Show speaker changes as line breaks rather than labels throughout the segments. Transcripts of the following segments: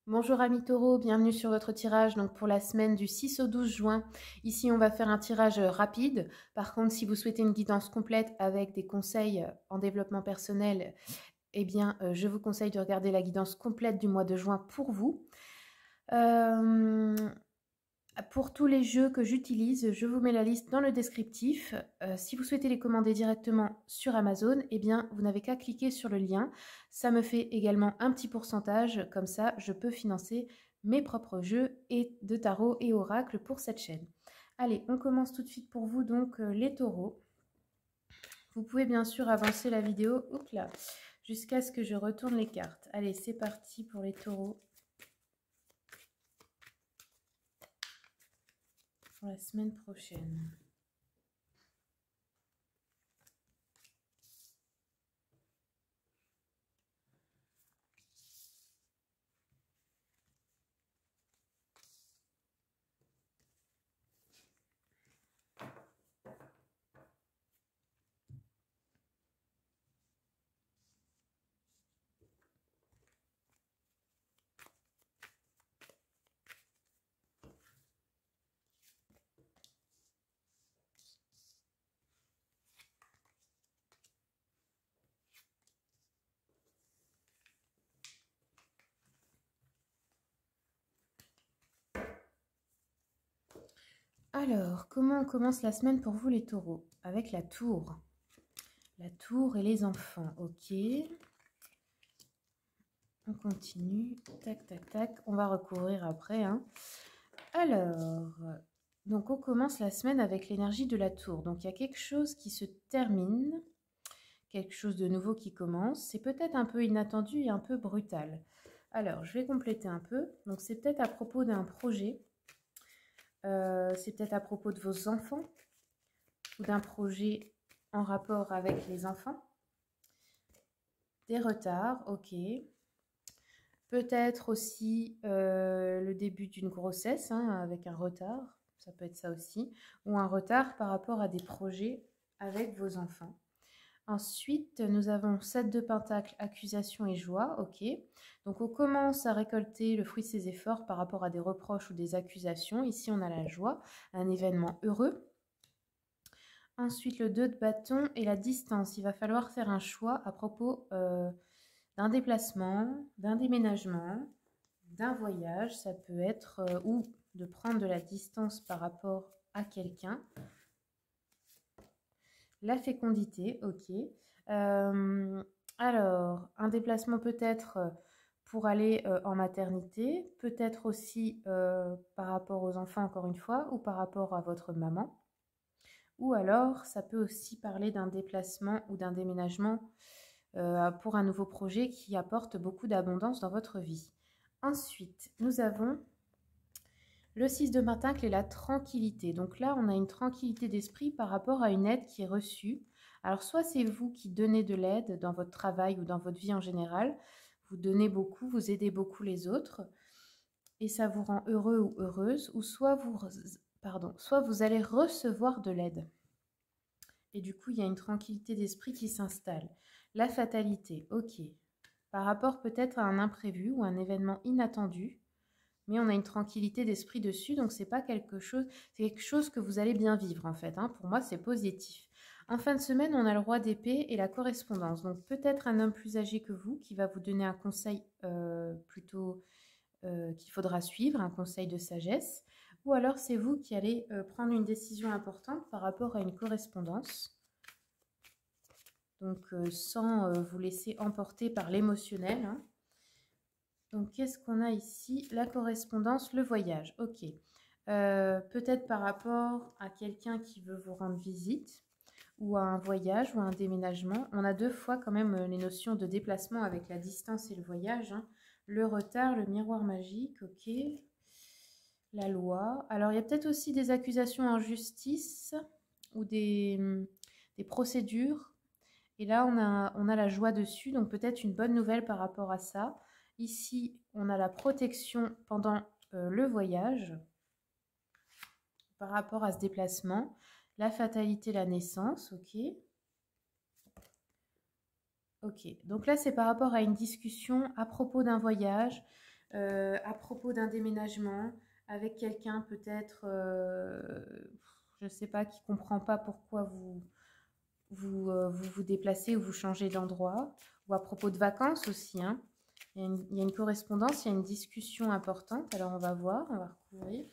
Bonjour amis taureaux, bienvenue sur votre tirage donc pour la semaine du 6 au 12 juin. Ici on va faire un tirage rapide. Par contre si vous souhaitez une guidance complète avec des conseils en développement personnel, eh bien je vous conseille de regarder la guidance complète du mois de juin pour vous. Pour tous les jeux que j'utilise, je vous mets la liste dans le descriptif. Si vous souhaitez les commander directement sur Amazon, eh bien, vous n'avez qu'à cliquer sur le lien. Ça me fait également un petit pourcentage, comme ça, je peux financer mes propres jeux et de tarot et oracle pour cette chaîne. Allez, on commence tout de suite pour vous, donc les taureaux. Vous pouvez bien sûr avancer la vidéo, jusqu'à ce que je retourne les cartes. Allez, c'est parti pour les taureaux. Pour la semaine prochaine. Alors, comment on commence la semaine pour vous les taureaux? Avec la tour. La tour et les enfants, ok. On continue, tac, tac, tac. On va recouvrir après. Hein. Alors, donc on commence la semaine avec l'énergie de la tour. Donc il y a quelque chose qui se termine, quelque chose de nouveau qui commence. C'est peut-être un peu inattendu et un peu brutal. Alors, je vais compléter un peu. Donc c'est peut-être à propos d'un projet. C'est peut-être à propos de vos enfants ou d'un projet en rapport avec les enfants. Des retards, ok. Peut-être aussi le début d'une grossesse hein, avec un retard, ça peut être ça aussi, ou un retard par rapport à des projets avec vos enfants. Ensuite, nous avons 7 de Pentacle, accusation et joie, ok. Donc on commence à récolter le fruit de ses efforts par rapport à des reproches ou des accusations. Ici, on a la joie, un événement heureux. Ensuite, le 2 de bâton et la distance. Il va falloir faire un choix à propos d'un déplacement, d'un déménagement, d'un voyage. Ça peut être ou de prendre de la distance par rapport à quelqu'un. La fécondité, ok. Alors, un déplacement peut-être pour aller en maternité, peut-être aussi par rapport aux enfants, encore une fois, ou par rapport à votre maman. Ou alors, ça peut aussi parler d'un déplacement ou d'un déménagement pour un nouveau projet qui apporte beaucoup d'abondance dans votre vie. Ensuite, nous avons le 6 de Pentacle et la tranquillité. Donc là, on a une tranquillité d'esprit par rapport à une aide qui est reçue. Alors, soit c'est vous qui donnez de l'aide dans votre travail ou dans votre vie en général. Vous donnez beaucoup, vous aidez beaucoup les autres. Et ça vous rend heureux ou heureuse. Ou soit vous allez recevoir de l'aide. Et du coup, il y a une tranquillité d'esprit qui s'installe. La fatalité, ok. Par rapport peut-être à un imprévu ou un événement inattendu, mais on a une tranquillité d'esprit dessus, donc c'est pas quelque chose, c'est quelque chose que vous allez bien vivre en fait. Hein. Pour moi, c'est positif. En fin de semaine, on a le roi d'épée et la correspondance. Donc peut-être un homme plus âgé que vous qui va vous donner un conseil plutôt qu'il faudra suivre, un conseil de sagesse. Ou alors c'est vous qui allez prendre une décision importante par rapport à une correspondance. Donc sans vous laisser emporter par l'émotionnel. Hein. Donc qu'est-ce qu'on a ici? La correspondance, le voyage. Ok. Peut-être par rapport à quelqu'un qui veut vous rendre visite ou à un voyage ou à un déménagement. On a deux fois quand même les notions de déplacement avec la distance et le voyage. Hein. Le retard, le miroir magique, ok. La loi. Alors, il y a peut-être aussi des accusations en justice ou des procédures. Et là, on a la joie dessus, donc peut-être une bonne nouvelle par rapport à ça. Ici, on a la protection pendant le voyage par rapport à ce déplacement. La fatalité, la naissance, ok. Ok, donc là, c'est par rapport à une discussion à propos d'un voyage. à propos d'un déménagement avec quelqu'un peut-être, je ne sais pas, qui ne comprend pas pourquoi vous déplacez ou vous changez d'endroit, ou à propos de vacances aussi, hein. Il y a une correspondance, il y a une discussion importante. Alors on va voir, on va recouvrir.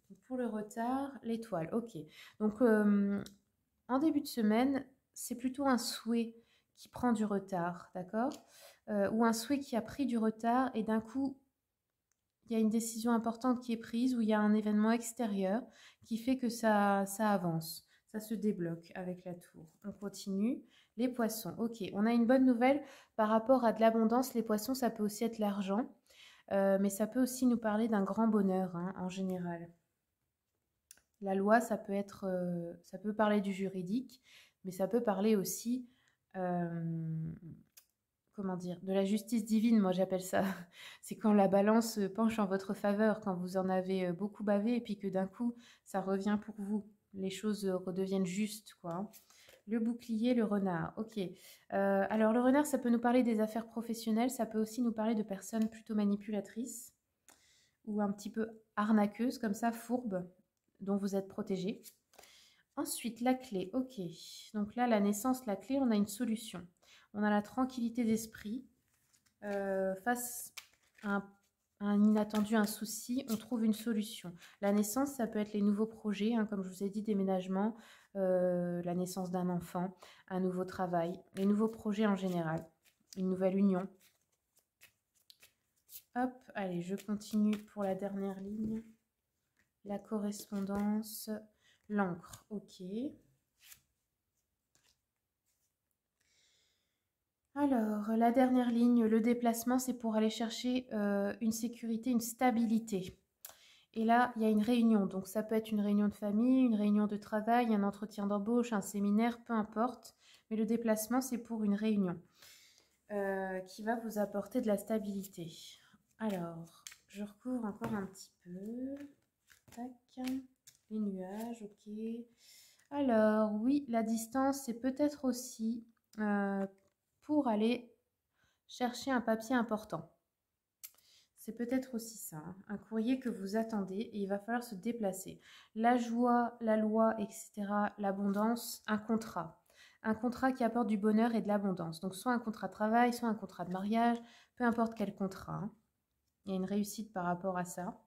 Donc, pour le retard, l'étoile, ok. Donc en début de semaine, c'est plutôt un souhait qui prend du retard, d'accord, ou un souhait qui a pris du retard et d'un coup, il y a une décision importante qui est prise ou il y a un événement extérieur qui fait que ça avance, ça se débloque avec la tour. On continue. Les poissons, ok. On a une bonne nouvelle par rapport à de l'abondance. Les poissons, ça peut aussi être l'argent, mais ça peut aussi nous parler d'un grand bonheur, hein, en général. La loi, ça peut être, ça peut parler du juridique, mais ça peut parler aussi, comment dire, de la justice divine, moi j'appelle ça. C'est quand la balance penche en votre faveur, quand vous en avez beaucoup bavé et puis que d'un coup, ça revient pour vous. Les choses redeviennent justes, quoi. Le bouclier, le renard. Ok. Alors le renard, ça peut nous parler des affaires professionnelles, ça peut aussi nous parler de personnes plutôt manipulatrices ou un petit peu arnaqueuses, comme ça, fourbes, dont vous êtes protégé. Ensuite, la clé. Ok. Donc là, la naissance, la clé, on a une solution. On a la tranquillité d'esprit. Face à un inattendu, un souci, on trouve une solution. La naissance, ça peut être les nouveaux projets, hein, comme je vous ai dit, déménagement, la naissance d'un enfant, un nouveau travail, les nouveaux projets en général, une nouvelle union. Hop, allez, je continue pour la dernière ligne. La correspondance, l'encre, ok. Alors, la dernière ligne, le déplacement, c'est pour aller chercher une sécurité, une stabilité. Et là, il y a une réunion. Donc, ça peut être une réunion de famille, une réunion de travail, un entretien d'embauche, un séminaire, peu importe. Mais le déplacement, c'est pour une réunion qui va vous apporter de la stabilité. Alors, je recouvre encore un petit peu. Tac. Les nuages, ok. Alors, oui, la distance, c'est peut-être aussi pour aller chercher un papier important. C'est peut-être aussi ça, hein, un courrier que vous attendez et il va falloir se déplacer. La joie, la loi, etc., l'abondance, un contrat. Un contrat qui apporte du bonheur et de l'abondance. Donc soit un contrat de travail, soit un contrat de mariage, peu importe quel contrat, hein. Il y a une réussite par rapport à ça.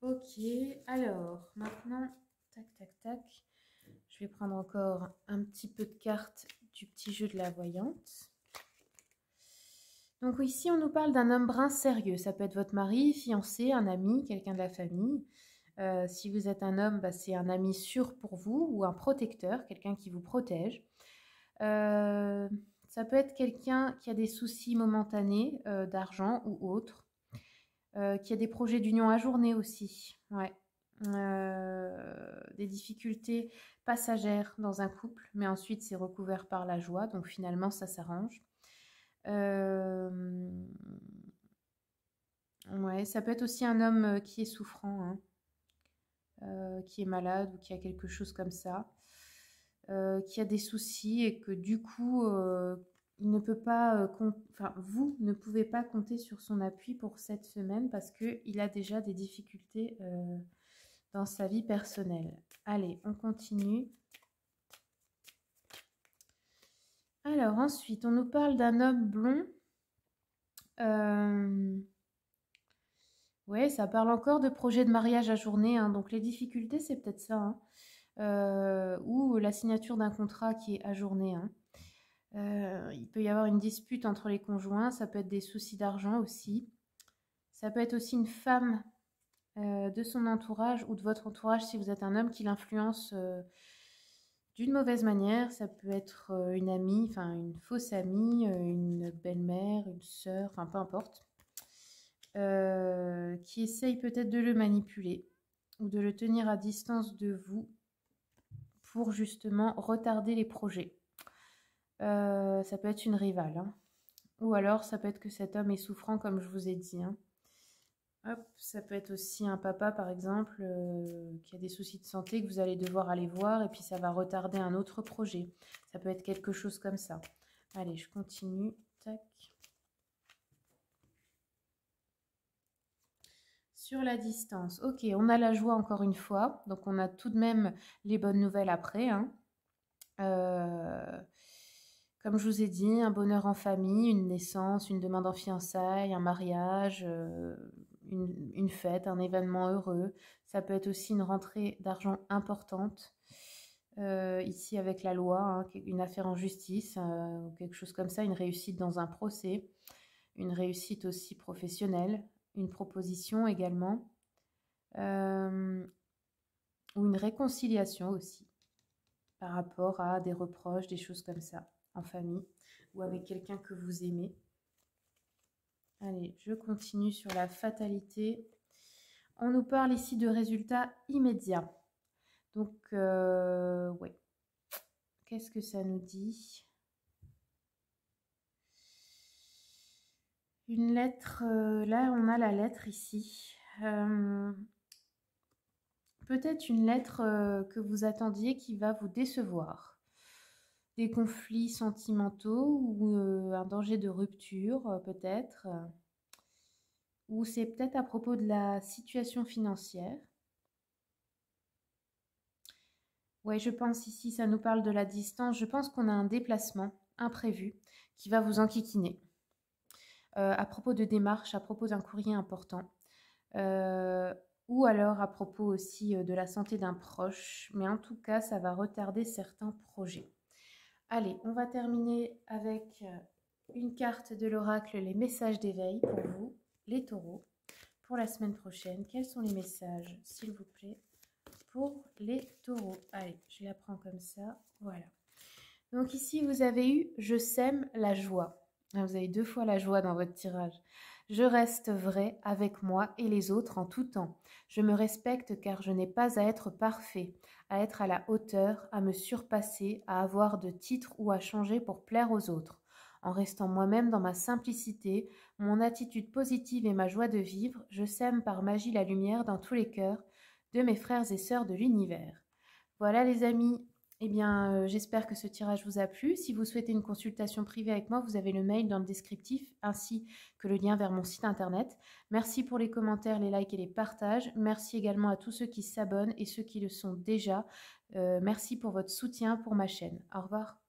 Ok, alors maintenant, tac, tac, tac. Je vais prendre encore un petit peu de cartes du petit jeu de la voyante. Donc ici, on nous parle d'un homme brun sérieux. Ça peut être votre mari, fiancé, un ami, quelqu'un de la famille. Si vous êtes un homme, bah, c'est un ami sûr pour vous ou un protecteur, quelqu'un qui vous protège. Ça peut être quelqu'un qui a des soucis momentanés d'argent ou autre, qui a des projets d'union ajournés aussi. Ouais. Des difficultés passagères dans un couple, mais ensuite c'est recouvert par la joie, donc finalement ça s'arrange. Ouais, ça peut être aussi un homme qui est souffrant, hein, qui est malade ou qui a quelque chose comme ça, qui a des soucis et que du coup, il ne peut pas, enfin, vous ne pouvez pas compter sur son appui pour cette semaine parce qu'il a déjà des difficultés dans sa vie personnelle. Allez, on continue. Alors ensuite, on nous parle d'un homme blond. Ouais, ça parle encore de projet de mariage ajourné, hein, donc les difficultés, c'est peut-être ça, hein, ou la signature d'un contrat qui est ajourné, hein. Il peut y avoir une dispute entre les conjoints, ça peut être des soucis d'argent aussi. Ça peut être aussi une femme de son entourage ou de votre entourage si vous êtes un homme qui l'influence d'une mauvaise manière. Ça peut être une amie, enfin une fausse amie, une belle-mère, une sœur, enfin peu importe. Qui essaye peut-être de le manipuler ou de le tenir à distance de vous pour justement retarder les projets. Ça peut être une rivale, hein. Ou alors ça peut être que cet homme est souffrant comme je vous ai dit, hein. Hop, ça peut être aussi un papa par exemple qui a des soucis de santé que vous allez devoir aller voir et puis ça va retarder un autre projet. Ça peut être quelque chose comme ça. Allez, je continue. Tac. Sur la distance, ok, on a la joie encore une fois, donc on a tout de même les bonnes nouvelles après, hein. Comme je vous ai dit, un bonheur en famille, une naissance, une demande en fiançailles, un mariage, une fête, un événement heureux. Ça peut être aussi une rentrée d'argent importante, ici avec la loi, hein, une affaire en justice, ou quelque chose comme ça, une réussite dans un procès, une réussite aussi professionnelle, une proposition également, euh, ou une réconciliation aussi par rapport à des reproches, des choses comme ça, en famille ou avec quelqu'un que vous aimez. Allez, je continue sur la fatalité. On nous parle ici de résultats immédiats. Donc, ouais. Qu'est-ce que ça nous dit? Une lettre, là on a la lettre ici. Peut-être une lettre que vous attendiez qui va vous décevoir. Des conflits sentimentaux ou un danger de rupture peut-être. Ou c'est peut-être à propos de la situation financière. Ouais, je pense ici, ça nous parle de la distance. Je pense qu'on a un déplacement imprévu qui va vous enquiquiner. À propos de démarches, à propos d'un courrier important. Ou alors à propos aussi de la santé d'un proche. Mais en tout cas, ça va retarder certains projets. Allez, on va terminer avec une carte de l'oracle, les messages d'éveil pour vous, les taureaux, pour la semaine prochaine. Quels sont les messages, s'il vous plaît, pour les taureaux? Allez, je la prends comme ça, voilà. Donc ici, vous avez eu « Je sème la joie ». Vous avez 2 fois la joie dans votre tirage. Je reste vrai avec moi et les autres en tout temps. Je me respecte car je n'ai pas à être parfait, à être à la hauteur, à me surpasser, à avoir de titres ou à changer pour plaire aux autres. En restant moi-même dans ma simplicité, mon attitude positive et ma joie de vivre, je sème par magie la lumière dans tous les cœurs de mes frères et sœurs de l'univers. Voilà les amis, eh bien, j'espère que ce tirage vous a plu. Si vous souhaitez une consultation privée avec moi, vous avez le mail dans le descriptif ainsi que le lien vers mon site internet. Merci pour les commentaires, les likes et les partages. Merci également à tous ceux qui s'abonnent et ceux qui le sont déjà. Merci pour votre soutien pour ma chaîne. Au revoir.